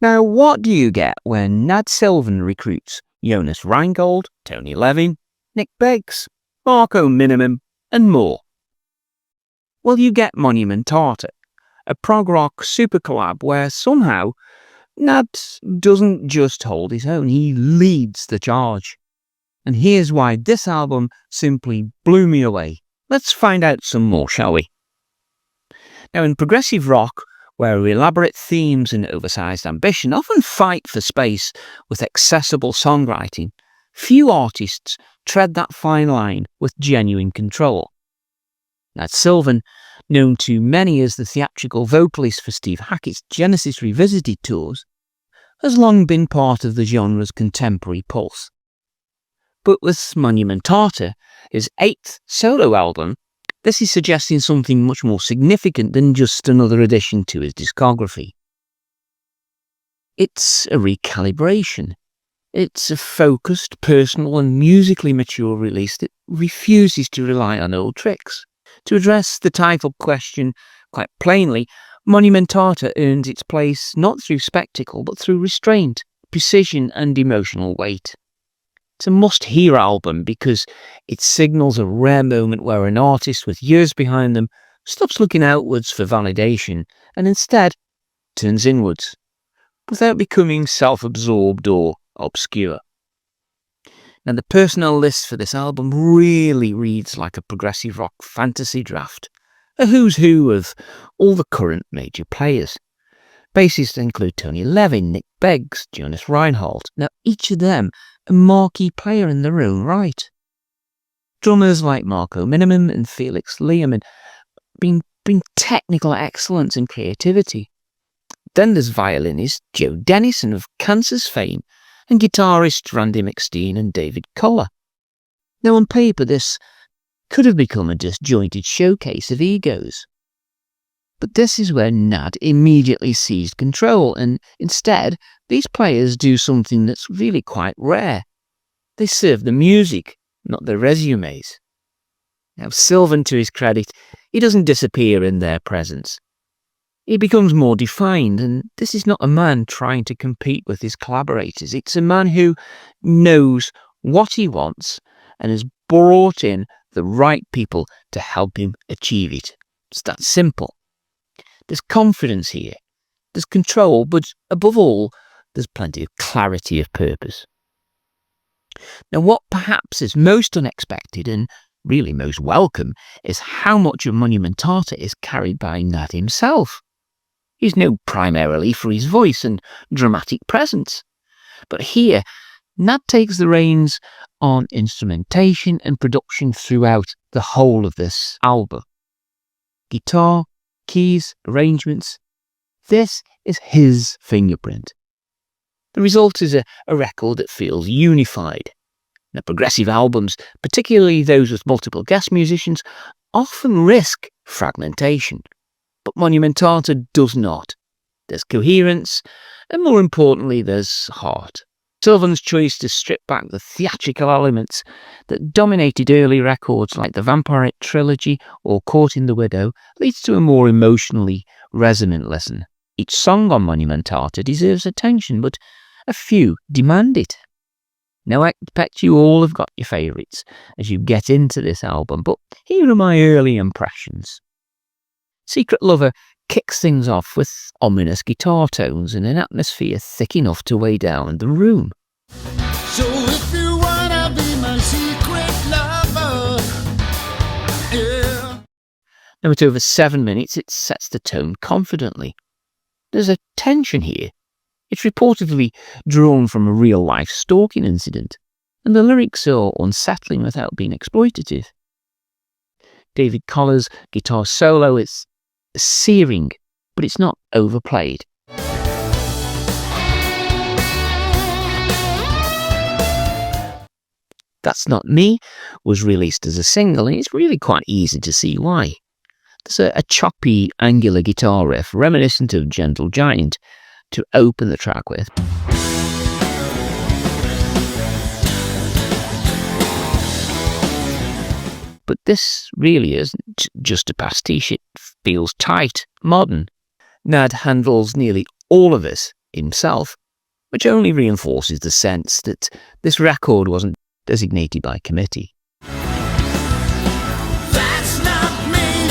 Now, what do you get when Nad Sylvan recruits Jonas Reingold, Tony Levin, Nick Beggs, Marco Minimum, and more? Well, you get Monumentata, a prog rock super collab where somehow Nad doesn't just hold his own, he leads the charge. And here's why this album simply blew me away. Let's find out some more, shall we? Now, in progressive rock, where elaborate themes and oversized ambition often fight for space with accessible songwriting, few artists tread that fine line with genuine control. Nad Sylvan, known to many as the theatrical vocalist for Steve Hackett's Genesis Revisited tours, has long been part of the genre's contemporary pulse. But with Monumentata, his 8th solo album, this is suggesting something much more significant than just another addition to his discography. It's a recalibration. It's a focused, personal and musically mature release that refuses to rely on old tricks. To address the title question quite plainly, Monumentata earns its place not through spectacle but through restraint, precision and emotional weight. It's a must-hear album because it signals a rare moment where an artist with years behind them stops looking outwards for validation and instead turns inwards, without becoming self-absorbed or obscure. Now, the personnel list for this album really reads like a progressive rock fantasy draft, a who's who of all the current major players. Bassists include Tony Levin, Nick Beggs, Jonas Reinhold. Now, each of them a marquee player in their own right. Drummers like Marco Minimum and Felix Lehman bring technical excellence and creativity. Then there's violinist Joe Dennison of Kansas fame and guitarists Randy McSteen and David Koller. Now, on paper, this could have become a disjointed showcase of egos. But this is where Nad immediately seized control, and instead, these players do something that's really quite rare. They serve the music, not their resumes. Now, Sylvan, to his credit, he doesn't disappear in their presence. He becomes more defined, and this is not a man trying to compete with his collaborators. It's a man who knows what he wants and has brought in the right people to help him achieve it. It's that simple. There's confidence here, there's control, but above all, there's plenty of clarity of purpose. Now, what perhaps is most unexpected and really most welcome is how much of Monumentata is carried by Nad himself. He's known primarily for his voice and dramatic presence, but here, Nad takes the reins on instrumentation and production throughout the whole of this album. Guitar, keys, arrangements, this is his fingerprint. The result is a record that feels unified. Now, progressive albums, particularly those with multiple guest musicians, often risk fragmentation, but Monumentata does not. There's coherence, and more importantly, there's heart. Sylvan's choice to strip back the theatrical elements that dominated early records like the Vampire Trilogy or Caught in the Widow leads to a more emotionally resonant listen. Each song on Monumentata deserves attention, but a few demand it. Now, I expect you all have got your favourites as you get into this album, but here are my early impressions. Secret Lover kicks things off with ominous guitar tones and an atmosphere thick enough to weigh down the room. So if you wanna be my secret lover, yeah. Now, at over 7 minutes, it sets the tone confidently. There's a tension here. It's reportedly drawn from a real-life stalking incident, and the lyrics are unsettling without being exploitative. David Koller's guitar solo is searing, but it's not overplayed. That's Not Me was released as a single, and it's really quite easy to see why. There's a choppy, angular guitar riff reminiscent of Gentle Giant to open the track with. But this really isn't just a pastiche, it feels tight, modern. Nad handles nearly all of this himself, which only reinforces the sense that this record wasn't designated by committee. That's not me.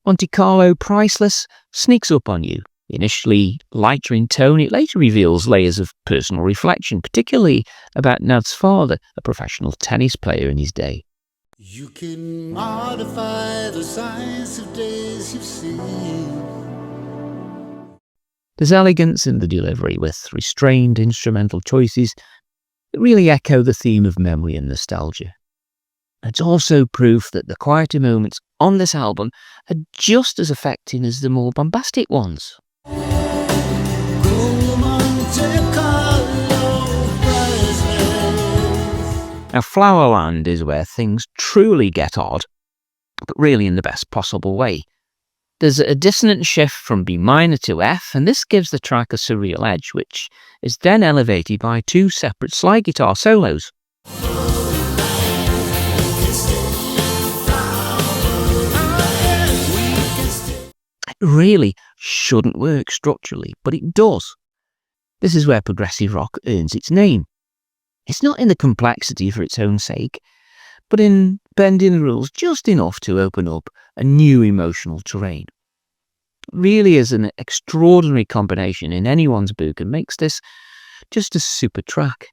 Monte Carlo Priceless sneaks up on you. Initially lighter in tone, it later reveals layers of personal reflection, particularly about Nad's father, a professional tennis player in his day. You can modify the size of days you've seen. There's elegance in the delivery, with restrained instrumental choices that really echo the theme of memory and nostalgia. It's also proof that the quieter moments on this album are just as affecting as the more bombastic ones. Now, Flowerland is where things truly get odd, but really in the best possible way. There's a dissonant shift from B minor to F, and this gives the track a surreal edge, which is then elevated by two separate slide guitar solos. It really shouldn't work structurally, but it does. This is where progressive rock earns its name. It's not in the complexity for its own sake, but in bending the rules just enough to open up a new emotional terrain. It really is an extraordinary combination in anyone's book and makes this just a super track.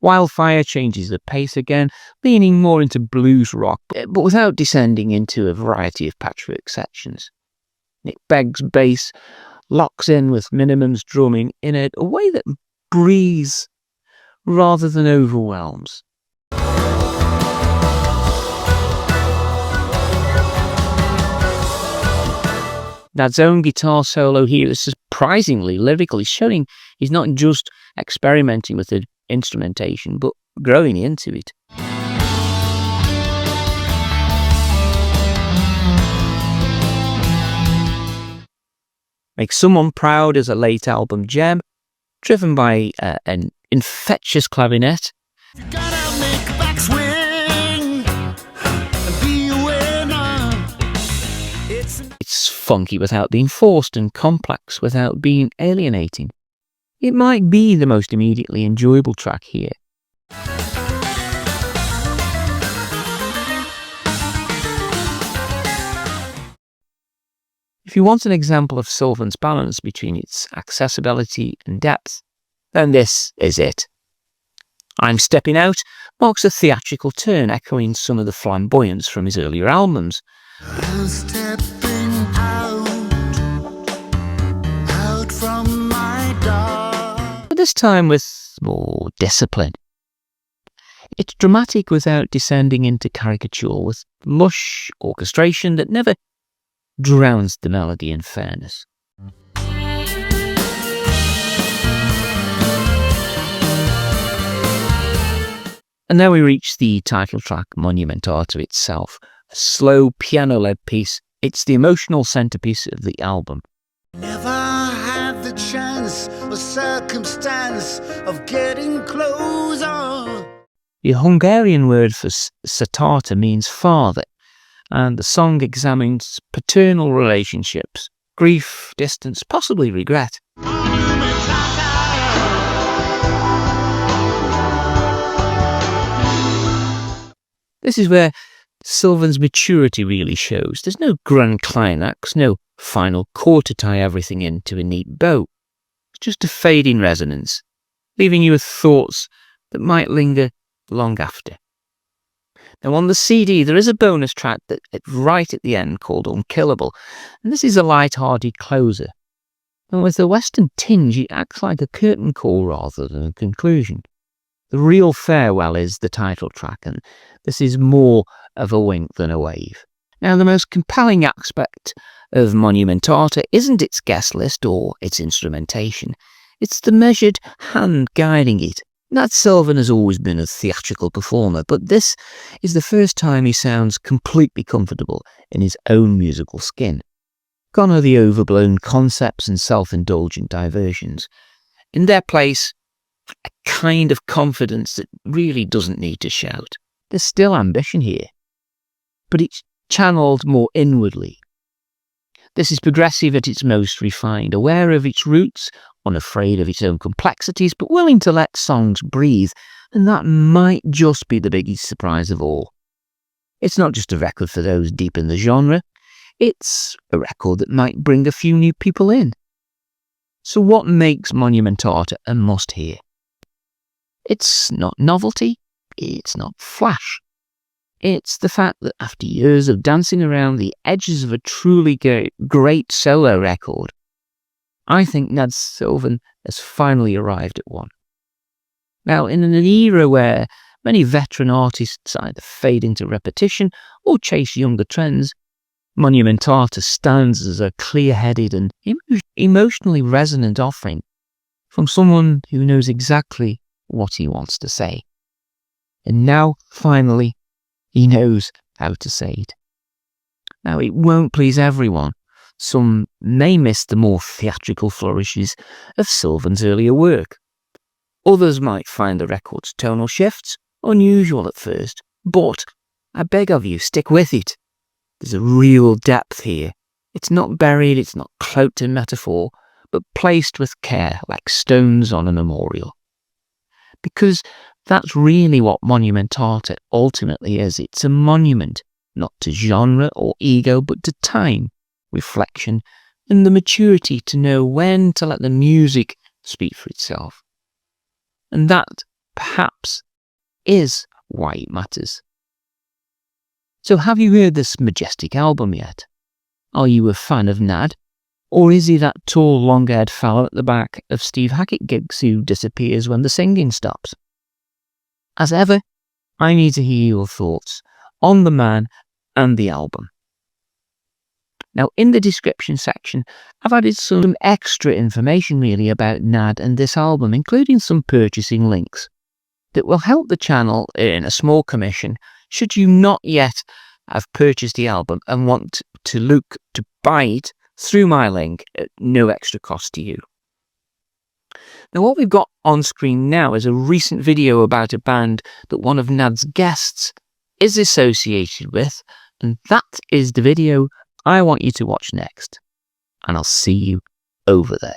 Wildfire changes the pace again, leaning more into blues rock, but without descending into a variety of patchwork sections. Nick Begg's bass locks in with Minimum's drumming in a way that breathes rather than overwhelms. Nad's own guitar solo here is surprisingly lyrical, showing he's not just experimenting with the instrumentation, but growing into it. Make Someone Proud is a late album gem, driven by an infectious clarinet. You gotta make a backswing and be a winner. It's funky without being forced and complex without being alienating. It might be the most immediately enjoyable track here. If you want an example of Sylvan's balance between its accessibility and depth, then this is it. I'm Stepping Out marks a theatrical turn, echoing some of the flamboyance from his earlier albums. I'm stepping out from my door. But this time with more discipline. It's dramatic without descending into caricature, with lush orchestration that never drowns the melody in fairness. And now we reach the title track, Monumentata itself, a slow piano-led piece. It's the emotional centerpiece of the album. Never had the chance or circumstance of getting closer. The Hungarian word for satata means father, and the song examines paternal relationships, grief, distance, possibly regret. This is where Sylvan's maturity really shows. There's no grand climax, no final chord to tie everything into a neat bow. It's just a fading resonance, leaving you with thoughts that might linger long after. Now on the CD there is a bonus track right at the end called Unkillable, and this is a light-hearted closer. And with a western tinge, it acts like a curtain call rather than a conclusion. The real farewell is the title track, and this is more of a wink than a wave. Now the most compelling aspect of Monumentata isn't its guest list or its instrumentation, it's the measured hand guiding it. Nad Sylvan has always been a theatrical performer, but this is the first time he sounds completely comfortable in his own musical skin. Gone are the overblown concepts and self-indulgent diversions. In their place, a kind of confidence that really doesn't need to shout. There's still ambition here, but it's channeled more inwardly. This is progressive at its most refined, aware of its roots, unafraid of its own complexities, but willing to let songs breathe, and that might just be the biggest surprise of all. It's not just a record for those deep in the genre, it's a record that might bring a few new people in. So what makes Monumentata a must-hear? It's not novelty, it's not flash. It's the fact that after years of dancing around the edges of a truly great solo record, I think Nad Sylvan has finally arrived at one. Now, in an era where many veteran artists either fade into repetition or chase younger trends, Monumentata stands as a clear-headed and emotionally resonant offering from someone who knows exactly what he wants to say. And now, finally, he knows how to say it. Now, it won't please everyone. Some may miss the more theatrical flourishes of Sylvan's earlier work. Others might find the record's tonal shifts unusual at first, but I beg of you, stick with it. There's a real depth here. It's not buried, it's not cloaked in metaphor, but placed with care like stones on a memorial. Because that's really what Monumentata ultimately is. It's a monument, not to genre or ego, but to time, reflection, and the maturity to know when to let the music speak for itself. And that, perhaps, is why it matters. So have you heard this majestic album yet? Are you a fan of Nad? Or is he that tall, long-haired fellow at the back of Steve Hackett gigs who disappears when the singing stops? As ever, I need to hear your thoughts on the man and the album. Now, in the description section, I've added some extra information really about Nad and this album, including some purchasing links that will help the channel earn a small commission should you not yet have purchased the album and want to look to buy it through my link at no extra cost to you. Now, what we've got on screen now is a recent video about a band that one of Nad's guests is associated with, and that is the video I want you to watch next. And I'll see you over there.